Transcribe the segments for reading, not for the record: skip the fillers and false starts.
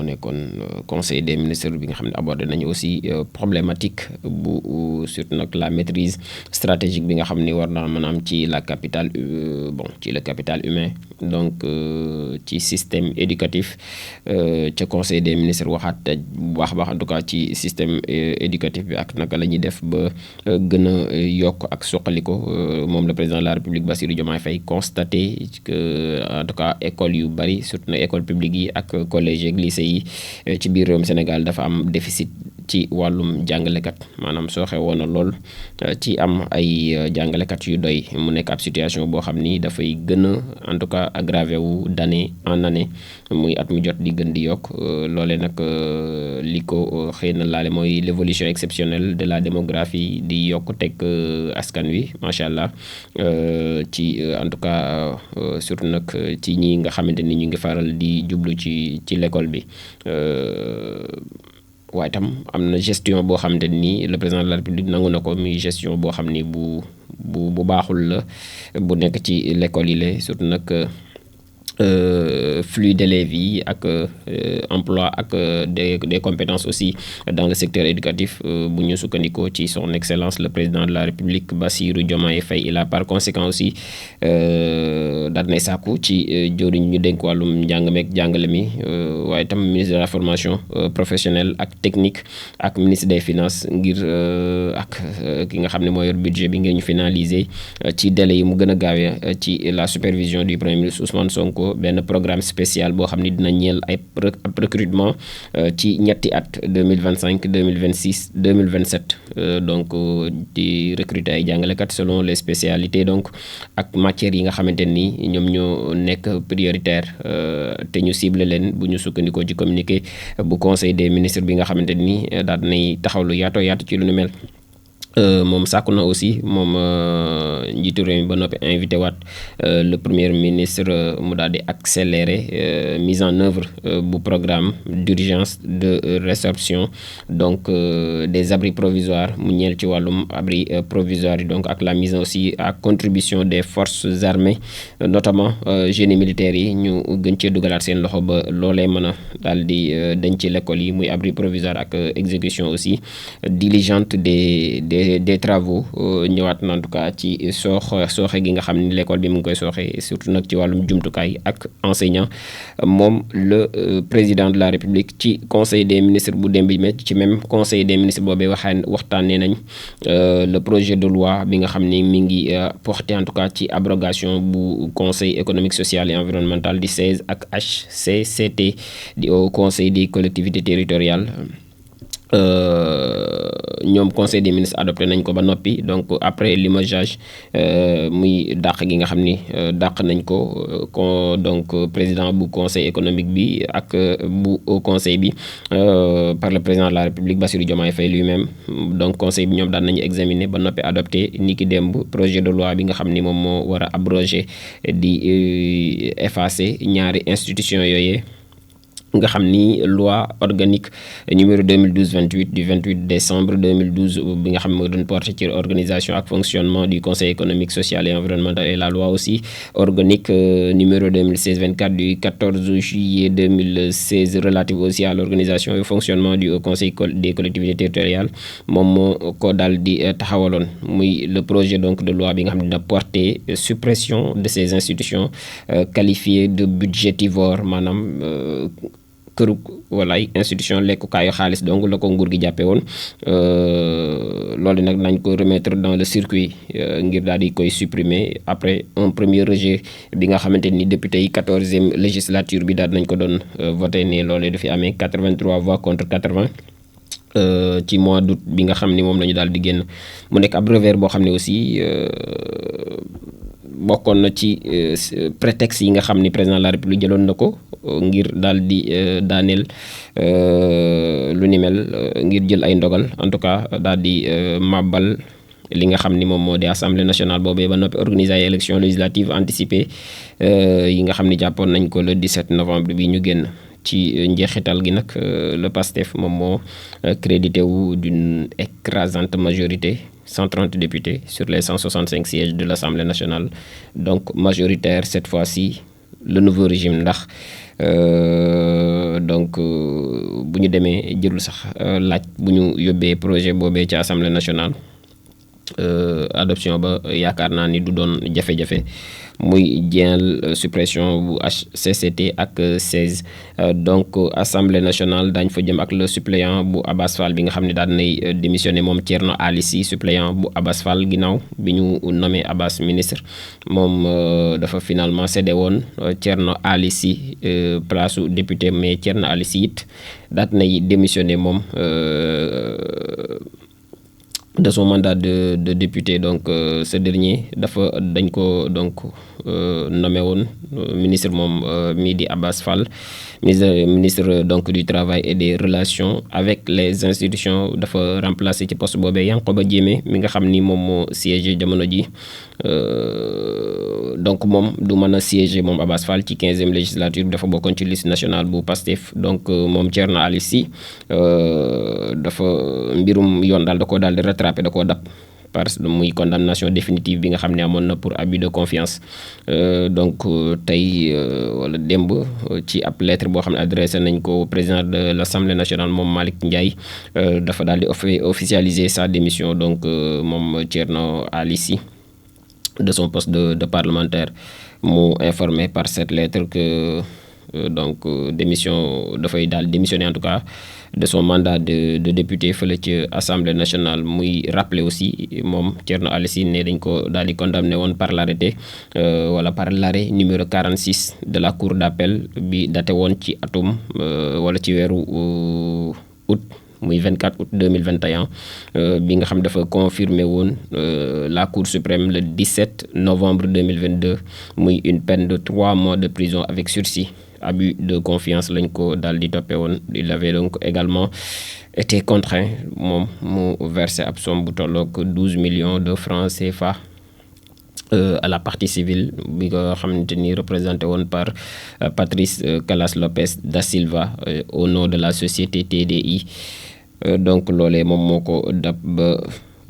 nekkoon conseil des ministres bi nga xam ne abordé nañu aussi problématique bu surtout nag la maîtrise stratégique bi nga xam ni war na mën a am ci la capitale ci le capital humain donc ci système éducatif ca conseil des ministres waxaat bu baax a baax en tout cas ci système éducatif bi ak naka la ñuy def ba gën a yokk ak suqali ko moom le président de la République Bassirou Diomaye Faye constaté que en tout cas école yu bari surtout nag école publique yi ak collège ak lycée yi ci biir réewum Sénégal dafa am déficit ci wàllum jàngalekat maanaam soo xewoon na lool ci am ay jàngalekat yu doy mu nekk ab situation boo xam ni dafay gën a en tout cas aggravé wu d'année en année muy at mu jot di gën di yokk loolee nag li ko xëy na laale mooy l'évolution exceptionnelle de la démographie di yokk teg askan wi macha allah ci en tout cas surtout nag ci ñi nga xamante ni ñu ngi faral di jublu ci l'école bi. waaye itam am na gestion boo xam ne ni le président de la République nangu na ko muy gestion boo xam ni bu baaxul la bu nekk ci l'école yi la surtout nag flux d'élèves yi ak emploi ak des compétences aussi dans le secteur éducatif bu ñu sukkandikoo ci son excellence le président de la République Bassirou Diomaye Faye il a par conséquent aussi daal nay sàkku ci jëwriñ ñu dénk wàllum njàng meek jàngale mi waaye itam ministre de la formation professionnelle ak technique ak ministre des finances ngir ak ki nga xam ne moo yor budget bi ngeen ñu finaliser ci délai yi mu gën a gaawee ci la supervision du premier ministre Ousmane Sonko benn programme spécial boo xam ni dina ñeel ay recrutement ci ñetti at 2025 2026 2027 donc di recruter ay jàngalekat selon les spécialités donc ak matières yi nga xamante ni ñoom ñoo nekk prioritaire te ñu ciblé leen bu ñu sukkandikoo ci communiqué bu conseil des ministres bi nga xamante ni daal nay taxaw lu yaatoo yaatu ci lu nu mel. moom sàkku na aussi moom njiitu réew mi ba noppi invité waat le premier ministre mu daal di accélérer mise en œuvre bu programme d'urgence de résorption donc des abris provisoires mu ñeel ci wàllum abri provisoire yi donc ak la mise aussi à contribution des forces armées notamment génie militaire yi ñu gën cee dugalaat seen loxo ba loolee mën a daal di denc ci l'école yi muy abri provisoire ak exécution aussi diligente des travaux ñëwaat na en tout cas ci sooxe gi nga xam ni l'école bi mu ngi koy sooxe surtout nag ci wàllum jumtukaay ak enseignant moom le président de la République ci conseil des ministres bu démb bi ci même conseil des ministres boobee waxtaanee nañ le projet de loi bi nga xam ni mi ngi porté en tout cas ci abrogation bu conseil économique social et environnemental di 16 ak HCCT di au conseil des collectivités territoriales. ñoom conseil des ministres adopté nañ ko ba noppi donc après limogeage muy dàq gi nga xam ni dàq nañ ko donc président bu conseil économique bi ak bu au conseil bi par le président de la République Bassirou Diomaye Faye lui-même donc conseil bi ñoom daan nañu examiner ba noppi adopté ni ki démb projet de loi bi nga xam ni moom moo war a abroger di effacer ñaari institution yooyee nga xam ni loi organique numéro 2012-28 du 28 décembre 2012 bi nga xam ne moo doon porté ci organisation ak fonctionnement du conseil économique social et environnemental et la loi aussi organique numéro 2016-24 du 14 juillet 2016 relative aussi à l'organisation et au fonctionnement du conseil des collectivités territoriales moom moo ko daal di taxawaloon muy le projet donc de loi bi nga xam ne dina porter suppression de ces institutions qualifiées de budgétivores maanaam këru walaay institution lekkukaayu xaalis donc la ko nguur gi jàppee woon loolu nag nañ ko remettre dans le circuit ngir daal di koy supprimer après un premier rejet bi nga xamante ni député yi 14e législature bi daal nañ ko doon voté ne loolu du fi amee 83 voix contre 80 ci mois d'août bi nga xam ni moom la ñu daal di génn mu nekk ab revers boo xam ne aussi bokkoon na ci prétexte yi nga xam ni président de la République jëloon na ko ngir daal di daaneel lu ni mel ngir jël ay ndogal en tout cas daal di màbbal li nga xam ni moom moo di assemblée nationale boobee ba noppi organiser ay élections législatives anticipées yi nga xam ni jàppoon nañ ko le 17 novembre bi ñu génn ci njeexital gi nag le PASTEF moom moo crédité wu d'une écrasante majorité 130 députés sur les 165 sièges de l'Assemblée nationale donc majoritaire cette fois-ci le nouveau régime ndax donc bu ñu demee jërul sax laaj bu ñu yóbbee projet boobee ci assemblée nationale. Adoption ba yaakaar naa ni du doon jafe-jafe muy jeel suppression bu HCCT ak 16 donc assemblée nationale daañ fa jëm ak le suppléant bu Abass Fall bi nga xam ne daan nay démissionné moom Thierno Ali Sy suppléant bu Abass Fall ginnaaw bi ñu nommé Abass ministre moom dafa finalement cédé woon Thierno Ali Sy place su député mais Thierno Ali Sy it daat nay démissionné moom de son mandat de député. Donc ce dernier dañ ko donc nommé woon ministre moom mii di Abass Fall ministre donc du travail et des relations avec les institutions dafa remplacé ci poste boobee Yankhoba Diémé mi nga xam ni moom moo siégé jamono ji donc moom du mën a siéger moom Abass Fall ci 15e législature bi dafa bokkoon ci liste nationale bu Pastef. Donc moom Thierno Ali Sy dafa mbirum yoon daal da koo daal di rattrapé da koo dab parce que muy condamnation définitive bi nga xam ne amoon na pour abus de confiance. Donc tey wala démb ci ab lettre boo xam ne adressé nañ ko président de l'Assemblée nationale moom Malick Ndiaye dafa daal di officialiser sa démission. Donc moom Thierno Ali Sy de son poste de parlementaire mu informé par cette lettre que donc démission dafay daal démissionner en tout cas de son mandat de député fële ci assemblée nationale. Muy rappeler aussi moom Thierno Ali Sy ne dañ ko daal di condamné woon par l'arrêté wala par l'arrêt numéro 46 de la cour d'appel bi daté woon ci atum wala ci weeru août muy 24 août 2021 bi nga xam dafa confirmé woon la cour suprême le 17 novembre 2022 muy une peine de 3 mois de prison avec sursis. Abus de confiance lañ ko daal di toppee woon. Il avait donc également été contraint moom mu versé ab somme bu tolloog 12 millions de francs CFA à la partie civile bi nga xamante ni représenté woon par Patrice Calas Lopez da Silva au nom de la société TDI. Donc loolee moom moo ko dab ba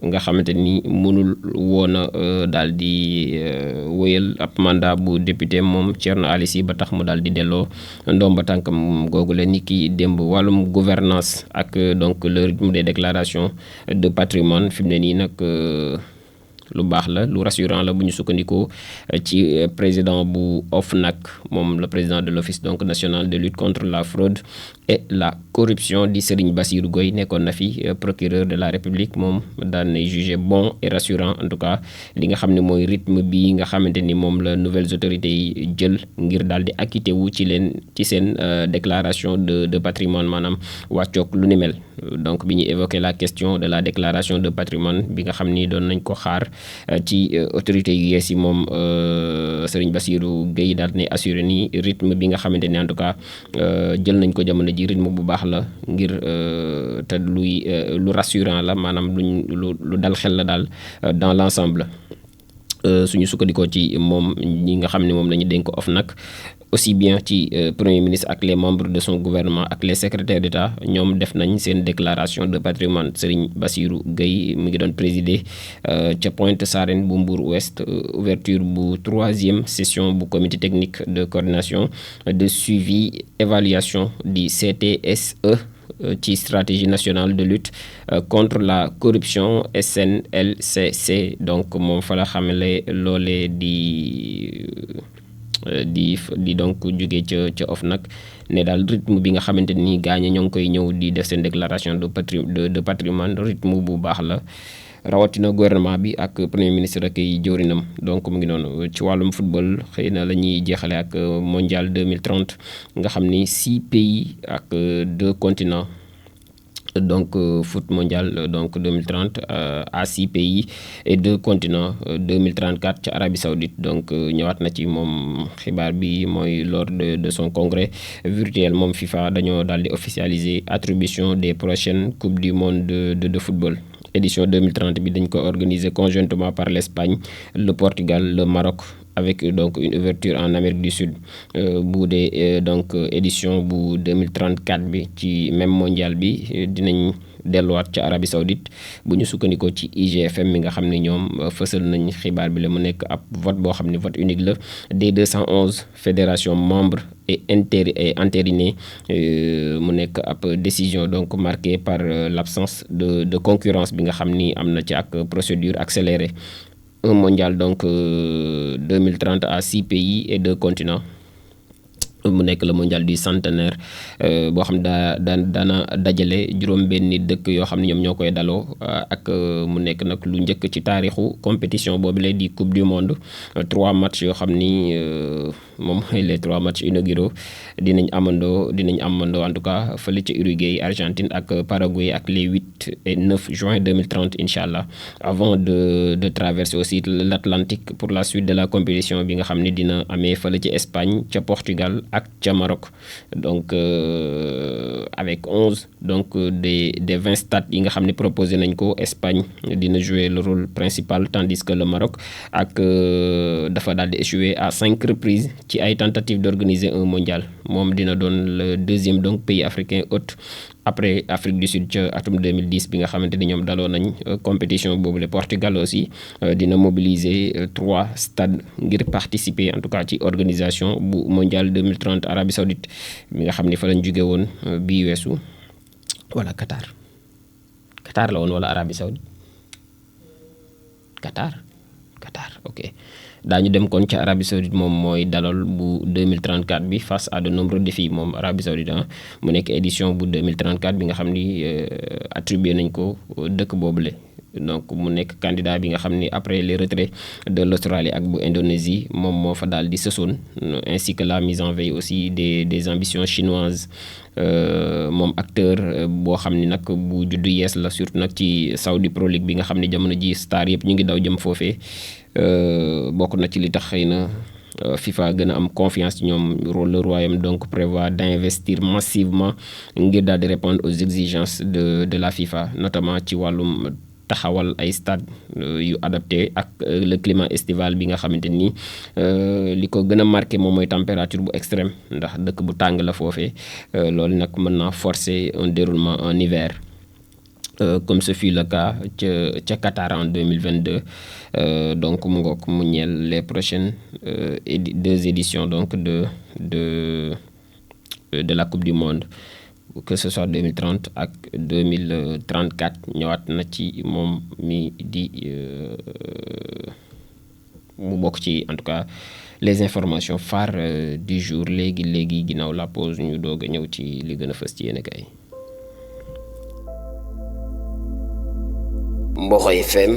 nga xamante ni mënul woon a daal di wéyal ab mandat bu député moom Thierno Ali Sy ba tax mu daal di delloo ndomba tànkam googule ni ki démb. Wàllum gouvernance ak donc le rythme des déclarations de patrimoine fi mu ne nii nag lu baax la lu rassurant la bu ñu sukkandikoo ci président bu OFNAC moom le président de l'office donc national de lutte contre la fraude et la corruption di Serigne Bassirou Gueye nekkoon na fi procureur de la République. Moom daan nay jugé bon et rassurant en tout cas li nga xam ne mooy rythme bi nga xamante ni moom la nouvelles autorités yi jël ngir daal di acquitté wu ci seen déclaration de patrimoine maanaam wàccoog lu ni mel. Donc bi ñu évoqué la question de la déclaration de patrimoine bi nga xam ni doon nañ ko xaar ci autorités yu yees yi moom Serigne Bassirou Gueye daal ne assuré ni rythme bi nga xamante ni en tout cas jël nañ ko jamono ji rythme bu baax la ngir te lu rassurant la maanaam lu dal xel la daal dans l'ensemble. Suñu sukkandikoo ci moom ñi nga xam ne moom la ñu dénk OFNAC aussi bien ci premier ministre ak les membres de son gouvernement ak les secrétaires d'État ñoom def nañ seen déclaration de patrimoine. Serigne Bassirou Gueye mu ngi doon présider ca Pointe Sarène bu Mbour Ouest ouverture bu 3e session bu comité technique de coordination de suivi évaluation du CTSE ci stratégie nationale de lutte contre la corruption SNLCC. Donc moom fa la xamale loolee di donc jóge ca OFNAC ne daal rythme bi nga xamante ni gaañe ñoo ngi koy ñëw di def seen déclaration de patrimoine rythme bu baax la rawatina gouvernement bi ak premier ministre ak ay jëwrinam. Donc mu ngi noonu ci wàllum football xëy na la ñuy jeexale ak mondial 2030 nga xam ni 6 pays ak 2 continents. Donc foot mondial donc 2030 à 6 pays et 2 continents 2034 ci Arabie Saoudite. Donc ñëwaat na ci moom xibaar bi mooy lors de son congrès virtuel moom FIFA dañoo daal di officialiser attribution des prochaines coupes du monde de football. Édition 2030 bi dañ ko organiser conjointement par l'Espagne, le Portugal, le Maroc avec donc une ouverture en Amérique du Sud bu dee donc édition bu 2034 bi ci même mondial bi dinañ delluwaat ci Arabie Saoudite bu ñu sukkandikoo ci IGFM mi nga xam ne ñoom fësal nañ xibaar bi la mu nekk ab vote boo xam ne vote unique la des 211 fédérations membres et entériné mu nekk ab décision donc marquée par l'absence de concurrence bi nga xam ni am na ci ak procédure accélérée. Un mondial donc 2030 à 6 pays et 2 continents. mu nekk le mondial du centenaire boo xam daana dajale juróom-benni dëkk yoo xam ne ñoom ñoo koy daloo ak mu nekk nag lu njëkk ci taarixu compétition boobu la di coupe du monde 3 matchs yoo xam ni moom les 3 matchs inauguraux dinañ amandoo en tout cas fële ci Uruguay Argentine ak Paraguay ak les 8 et 9 juin 2030 incha allah avant de traverser aussi l'Atlantique pour la suite de la compétition bi nga xam ne dina amee fële ci Espagne ca Portugal ak ca Maroc donc avec 11 donc des 20 stades yi nga xam ne proposé nañ ko. Espagne dina jouer le rôle principal tandis que le Maroc ak dafa daal di échouer à 5 reprises ci ay tentatives d'organiser un mondial. Moom dina doon le deuxième donc pays africain hôte après Afrique du Sud ca atum 2010 bi nga xamante ni ñoom daloo nañ compétition boobu le Portugal aussi dina mobiliser 3 stades ngir participer en tout cas ci organisation bu mondial 2030 Arabie Saoudite mi nga xam ni fa lañ jóge woon bii weesu wala Qatar la woon wala Arabie Saoudite Qatar ok. daañu dem kon ca Arabie Saoudite moom mooy dalal bu 2034 bi face à de nombreux défis moom Arabie Saoudite mu nekk édition bu 2034 bi nga xam ni attribué nañ ko dëkk boobule. donc mu nekk candidat bi nga xam ni après les retraits de l'Australie ak bu Indonésie moom moo fa daal di sësoon ainsi que la mise en veille aussi des ambitions chinoises. moom acteur boo xam ni nag bu juddu yees la surtout nag ci Saudi Pro League bi nga xam ni jamono ji star yëpp ñu ngi daw jëm foofee bokk na ci li tax xëy na FIFA gën a am confiance ci ñoom. Le royaume donc prévoit d'investir massivement ngir daal di répondre aux exigences de la FIFA notamment ci wàllum taxawal ay stade yu adapté ak le climat estival bi nga xamante ni li ko gën a marqué moom mooy température bu extrême ndax dëkk bu tàng la foofee loolu nag mën naa forcer un déroulement en hiver comme ce fut le cas ca Qatar en 2022 donc mu ngoog mu ñeel les prochaines 2 éditions donc de la coupe du monde que ce soit 2030 ak 2034 ñëwaat na ci moom mi di mu bokk ci en tout cas les informations phares du jour léegi ginnaaw la pause ñu doog a ñëw ci li gën a fës ci yéen kay. Mboxo FM